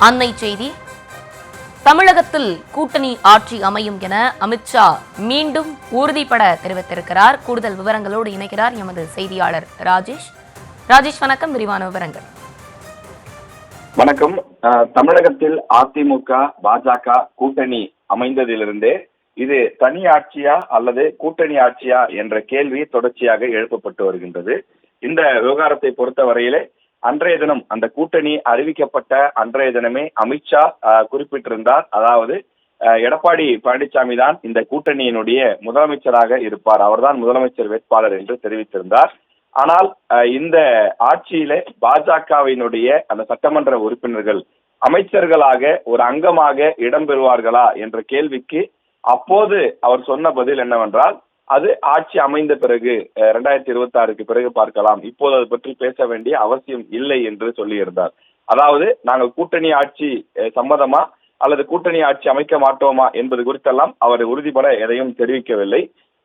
அன்னை செய்தி. தமிழகத்தில் கூட்டணி ஆட்சி அமையும் என அமித்ஷா மீண்டும் உறுதிபட தெரிவித்திருக்கிறார். கூடுதல் விவரங்களோடு இணைக்கிறார் எமது செய்தியாளர் ராஜேஷ். ராஜேஷ், வணக்கம். விரிவான விவரங்கள். வணக்கம். தமிழகத்தில் அதிமுக பாஜக கூட்டணி அமைந்ததிலிருந்தே இது தனி ஆட்சியா அல்லது கூட்டணி ஆட்சியா என்ற கேள்வி தொடர்ச்சியாக எழுப்பப்பட்டு வருகின்றது. இந்த விவகாரத்தை பொறுத்தவரையிலே அன்றைய தினம் அந்த கூட்டணி அறிவிக்கப்பட்ட அன்றைய தினமே அமித்ஷா குறிப்பிட்டிருந்தார். அதாவது எடப்பாடி பழனிசாமி தான் இந்த கூட்டணியினுடைய முதலமைச்சராக இருப்பார், அவர்தான் முதலமைச்சர் வேட்பாளர் என்று தெரிவித்திருந்தார். ஆனால் இந்த ஆட்சியிலே பாஜகவினுடைய அந்த சட்டமன்ற உறுப்பினர்கள் அமைச்சர்களாக ஒரு அங்கமாக இடம்பெறுவார்களா என்ற கேள்விக்கு அப்போது அவர் சொன்ன பதில் என்னவென்றால், அது ஆட்சி அமைந்த பிறகு 2026க்கு பிறகு பார்க்கலாம், இப்போது அது பற்றி பேச வேண்டிய அவசியம் இல்லை என்று சொல்லியிருந்தார். அதாவது நாங்கள் கூட்டணி ஆட்சி சம்மதமா அல்லது கூட்டணி ஆட்சி அமைக்க மாட்டோமா என்பது குறித்தெல்லாம் அவர் உறுதிபட எதையும் தெரிவிக்கவில்லை.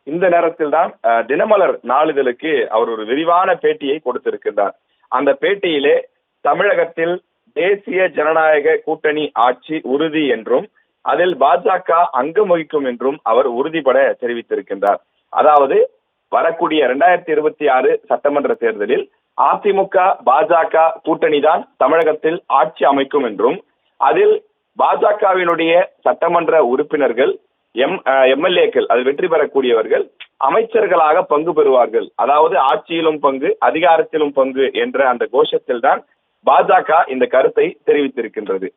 இந்த நேரத்தில் தான் தினமலர் நாளிதழுக்கு அவர் ஒரு விரிவான பேட்டியை கொடுத்திருக்கிறார். அந்த பேட்டியிலே தமிழகத்தில் தேசிய ஜனநாயக கூட்டணி ஆட்சி உறுதி என்றும் அதில் பாஜக அங்கம் வகிக்கும் என்றும் அவர் உறுதிபட தெரிவித்திருக்கின்றார். அதாவது வரக்கூடிய 2026 சட்டமன்ற தேர்தலில் அதிமுக பாஜக கூட்டணி தான் தமிழகத்தில் ஆட்சி அமைக்கும் என்றும் அதில் பாஜகவினுடைய சட்டமன்ற உறுப்பினர்கள் எம்எல்ஏக்கள் அது வெற்றி பெறக்கூடியவர்கள் அமைச்சர்களாக பங்கு பெறுவார்கள். அதாவது ஆட்சியிலும் பங்கு அதிகாரத்திலும் பங்கு என்ற அந்த கோஷத்தில் தான் பாஜக இந்த கருத்தை தெரிவித்திருக்கின்றது.